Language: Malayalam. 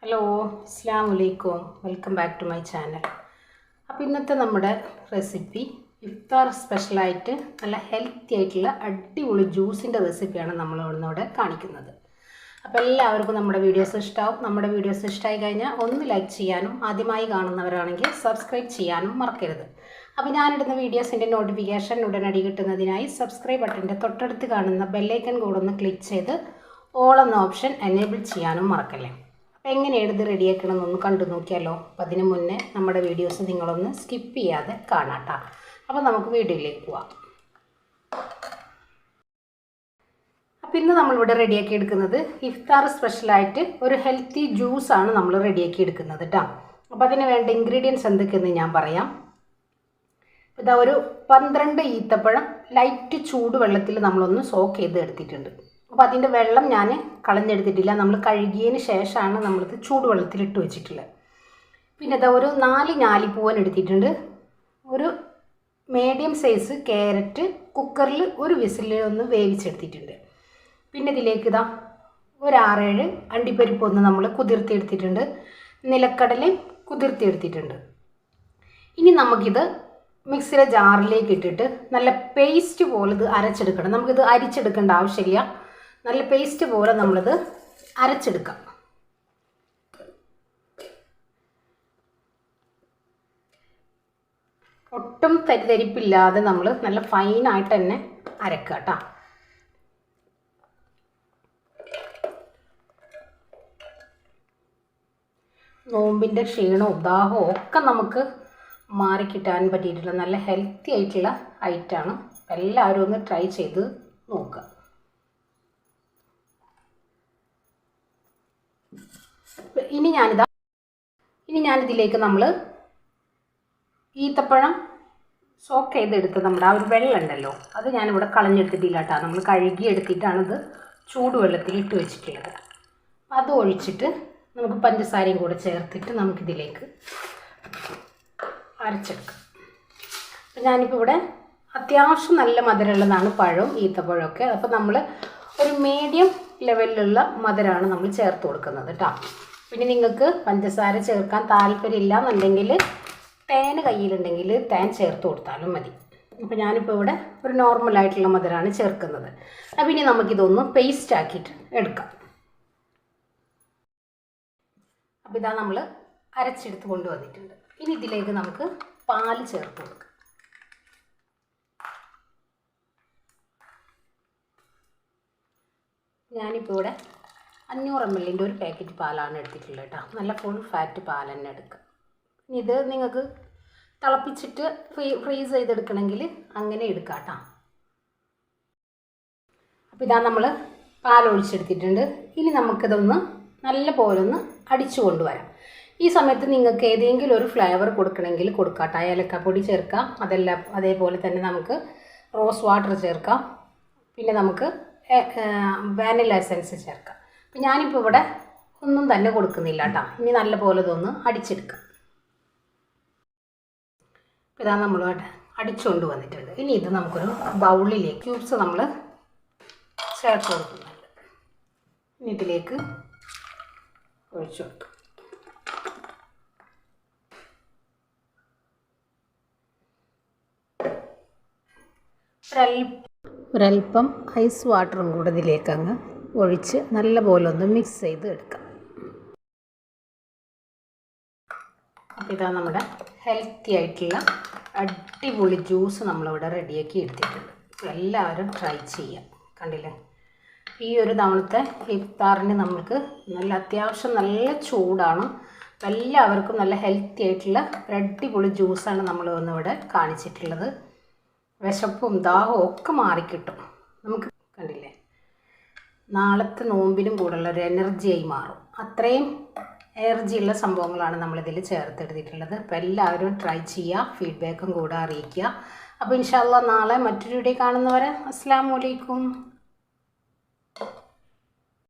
ഹലോ അസ്സലാമു അലൈക്കും, welcome back to my channel. അപ്പോൾ ഇന്നത്തെ നമ്മുടെ റെസിപ്പി ഇഫ്താർ സ്പെഷ്യലായിട്ട് നല്ല ഹെൽത്തി ആയിട്ടുള്ള അടിപൊളി ജ്യൂസിൻ്റെ റെസിപ്പിയാണ് നമ്മളിവിടെ കാണിക്കുന്നത്. അപ്പോൾ എല്ലാവർക്കും നമ്മുടെ വീഡിയോസ് ഇഷ്ടമാവും. നമ്മുടെ വീഡിയോസ് ഇഷ്ടമായി കഴിഞ്ഞാൽ ഒന്ന് ലൈക്ക് ചെയ്യാനും ആദ്യമായി കാണുന്നവരാണെങ്കിൽ സബ്സ്ക്രൈബ് ചെയ്യാനും മറക്കരുത്. അപ്പോൾ ഞാനിടുന്ന വീഡിയോസിൻ്റെ നോട്ടിഫിക്കേഷൻ ഉടനടി കിട്ടുന്നതിനായി സബ്സ്ക്രൈബ് ബട്ടൻ്റെ തൊട്ടടുത്ത് കാണുന്ന ബെല്ലൈക്കൺ കൂടെ ഒന്ന് ക്ലിക്ക് ചെയ്ത് ഓൾ എന്ന ഓപ്ഷൻ എനേബിൾ ചെയ്യാനും മറക്കല്ലേ. അപ്പോൾ എങ്ങനെയാണ് ഇത് റെഡിയാക്കണമെന്നൊന്ന് കണ്ടു നോക്കിയാലോ. അപ്പോൾ അതിന് മുന്നേ നമ്മുടെ വീഡിയോസ് നിങ്ങളൊന്ന് സ്കിപ്പ് ചെയ്യാതെ കാണാട്ടോ. അപ്പോൾ നമുക്ക് വീഡിയോയിലേക്ക് പോവാം. അപ്പോൾ ഇന്ന് നമ്മളിവിടെ റെഡിയാക്കി എടുക്കുന്നത് ഇഫ്താർ സ്പെഷ്യലായിട്ട് ഒരു ഹെൽത്തി ജ്യൂസാണ് നമ്മൾ റെഡിയാക്കി എടുക്കുന്നത് കേട്ടോ. അപ്പോൾ അതിന് വേണ്ട ഇൻഗ്രീഡിയൻസ് എന്തൊക്കെയെന്ന് ഞാൻ പറയാം. ഇതാ ഒരു 12 ഈത്തപ്പഴം ലൈറ്റ് ചൂടുവെള്ളത്തിൽ നമ്മളൊന്ന് സോക്ക് ചെയ്ത് എടുത്തിട്ടുണ്ട്. അപ്പോൾ അതിൻ്റെ വെള്ളം ഞാൻ കളഞ്ഞെടുത്തിട്ടില്ല, നമ്മൾ കഴുകിയതിന് ശേഷമാണ് നമ്മളിത് ചൂടുവെള്ളത്തിലിട്ട് വെച്ചിട്ടുള്ളത്. പിന്നെ ഇതാ ഒരു 4 ഞാലിപ്പൂവൻ എടുത്തിട്ടുണ്ട്. ഒരു മീഡിയം സൈസ് ക്യാരറ്റ് കുക്കറിൽ ഒരു വിസിൽ ഒന്ന് വേവിച്ചെടുത്തിട്ടുണ്ട്. പിന്നെ ഇതിലേക്ക് ഇതാ ഒരു 6-7 അണ്ടിപ്പരിപ്പ് ഒന്ന് നമ്മൾ കുതിർത്തിയെടുത്തിട്ടുണ്ട്. നിലക്കടലയും കുതിർത്തിയെടുത്തിട്ടുണ്ട്. ഇനി നമുക്കിത് മിക്സിയുടെ ജാറിലേക്ക് ഇട്ടിട്ട് നല്ല പേസ്റ്റ് പോലെ ഇത് അരച്ചെടുക്കണം. നമുക്കിത് അരിച്ചെടുക്കേണ്ട ആവശ്യമില്ല, നല്ല പേസ്റ്റ് പോലെ നമ്മളിത് അരച്ചെടുക്കാം. ഒട്ടും തരിതരിപ്പില്ലാതെ നമ്മൾ നല്ല ഫൈനായിട്ട് തന്നെ അരക്കുക കേട്ടോ. നോമ്പിൻ്റെ ക്ഷീണവും ദാഹവും ഒക്കെ നമുക്ക് മാറിക്കിട്ടാൻ പറ്റിയിട്ടുള്ള നല്ല ഹെൽത്തി ആയിട്ടുള്ള ഐറ്റമാണ്. എല്ലാവരും ഒന്ന് ട്രൈ ചെയ്ത് നോക്കുക. ഇനി ഞാനിതിലേക്ക് നമ്മൾ ഈത്തപ്പഴം സോക്ക് ചെയ്തെടുത്ത് നമ്മുടെ ആ ഒരു വെള്ളം ഉണ്ടല്ലോ അത് ഞാനിവിടെ കളഞ്ഞെടുത്തിട്ടില്ല കേട്ടോ. നമ്മൾ കഴുകി എടുത്തിട്ടാണിത് ചൂടുവെള്ളത്തിൽ ഇട്ട് വെച്ചിട്ടുള്ളത്. അത് ഒഴിച്ചിട്ട് നമുക്ക് പഞ്ചസാരയും കൂടെ ചേർത്തിട്ട് നമുക്കിതിലേക്ക് അരച്ചെടുക്കാം. അപ്പം ഞാനിപ്പോൾ ഇവിടെ അത്യാവശ്യം നല്ല മധുരമുള്ളതാണ് പഴവും ഈത്തപ്പഴമൊക്കെ. അപ്പോൾ നമ്മൾ ഒരു മീഡിയം ലെവലിലുള്ള മധുരമാണ് നമ്മൾ ചേർത്ത് കൊടുക്കുന്നത് കേട്ടോ. പിന്നെ നിങ്ങൾക്ക് പഞ്ചസാര ചേർക്കാൻ താല്പര്യമില്ല എന്നുണ്ടെങ്കിൽ തേൻ കയ്യിലുണ്ടെങ്കിൽ തേൻ ചേർത്ത് കൊടുത്താലും മതി. അപ്പോൾ ഞാനിപ്പോൾ ഇവിടെ ഒരു നോർമലായിട്ടുള്ള മധുരമാണ് ചേർക്കുന്നത്. അപ്പോൾ ഇനി നമുക്കിതൊന്ന് പേസ്റ്റ് ആക്കിയിട്ട് എടുക്കാം. അപ്പോൾ ഇതാ നമ്മൾ അരച്ചെടുത്ത് കൊണ്ടുവന്നിട്ടുണ്ട്. ഇനി ഇതിലേക്ക് നമുക്ക് പാല് ചേർത്ത് കൊടുക്കാം. ഞാനിപ്പോൾ ഇവിടെ 500 ml ഒരു പാക്കറ്റ് പാലാണ് എടുത്തിട്ടുള്ളത് കേട്ടോ. നല്ല ഫുൾ ഫാറ്റ് പാൽ തന്നെ എടുക്കുക. ഇത് നിങ്ങൾക്ക് തിളപ്പിച്ചിട്ട് ഫ്രീസ് ചെയ്തെടുക്കണമെങ്കിൽ അങ്ങനെ എടുക്കാം കേട്ടോ. അപ്പോൾ ഇതാ നമ്മൾ പാലൊഴിച്ചെടുത്തിട്ടുണ്ട്. ഇനി നമുക്കിതൊന്ന് നല്ല പോലെ ഒന്ന് അടിച്ചു കൊണ്ടുവരാം. ഈ സമയത്ത് നിങ്ങൾക്ക് ഏതെങ്കിലും ഒരു ഫ്ലേവർ കൊടുക്കണമെങ്കിൽ കൊടുക്കാം കേട്ടോ. ഏലക്കാപ്പൊടി ചേർക്കാം, അതേപോലെ തന്നെ നമുക്ക് റോസ് വാട്ടർ ചേർക്കാം, പിന്നെ നമുക്ക് വാനില എസൻസ് ചേർക്കാം. അപ്പം ഞാനിപ്പോൾ ഇവിടെ ഒന്നും തന്നെ കൊടുക്കുന്നില്ല കേട്ടോ. ഇനി നല്ല പോലെ ഇതൊന്ന് അടിച്ചെടുക്കാം. അപ്പോൾ ഇതാ നമ്മൾ അടിച്ചുകൊണ്ട് വന്നിട്ടുണ്ട്. ഇനി ഇത് നമുക്കൊരു ബൗളിലേക്ക് ക്യൂബ്സ് നമ്മൾ ചേർത്ത് കൊടുക്കുന്നുണ്ട്. ഇനി ഇതിലേക്ക് ഒഴിച്ചു കൊടുക്കാം. ഒരൽപ്പം ഐസ് വാട്ടറും കൂടെ ഇതിലേക്ക് അങ്ങ് ഒഴിച്ച് നല്ലപോലെ ഒന്ന് മിക്സ് ചെയ്ത് എടുക്കാം. അപ്പോൾ ഇതാ നമ്മുടെ ഹെൽത്തി ആയിട്ടുള്ള അടിപൊളി ജ്യൂസ് നമ്മളിവിടെ റെഡിയാക്കി എടുത്തിട്ടുണ്ട്. എല്ലാവരും ട്രൈ ചെയ്യാം. കണ്ടില്ലേ, ഈ ഒരു തവണത്തെ ഇഫ്താറിന് നമുക്ക് നല്ല അത്യാവശ്യം നല്ല ചൂടാണ്. എല്ലാവർക്കും നല്ല ഹെൽത്തി ആയിട്ടുള്ള അടിപൊളി ജ്യൂസാണ് നമ്മൾ ഇന്നിവിടെ കാണിച്ചിട്ടുള്ളത്. വിശപ്പും ദാഹവും ഒക്കെ മാറിക്കിട്ടും. നമുക്ക് കണ്ടില്ലേ, നാളത്തെ നോമ്പിനും കൂടെയുള്ള ഒരു എനർജിയായി മാറും. അത്രയും എനർജിയുള്ള സംഭവങ്ങളാണ് നമ്മളിതിൽ ചേർത്തെടുത്തിട്ടുള്ളത്. അപ്പോൾ എല്ലാവരും ട്രൈ ചെയ്യുക, ഫീഡ്ബാക്കും കൂടെ അറിയിക്കുക. അപ്പോൾ ഇൻഷാ അല്ലാഹ് നാളെ മറ്റൊരു വീഡിയോ കാണുന്നവരെ അസ്സലാമു അലൈക്കും.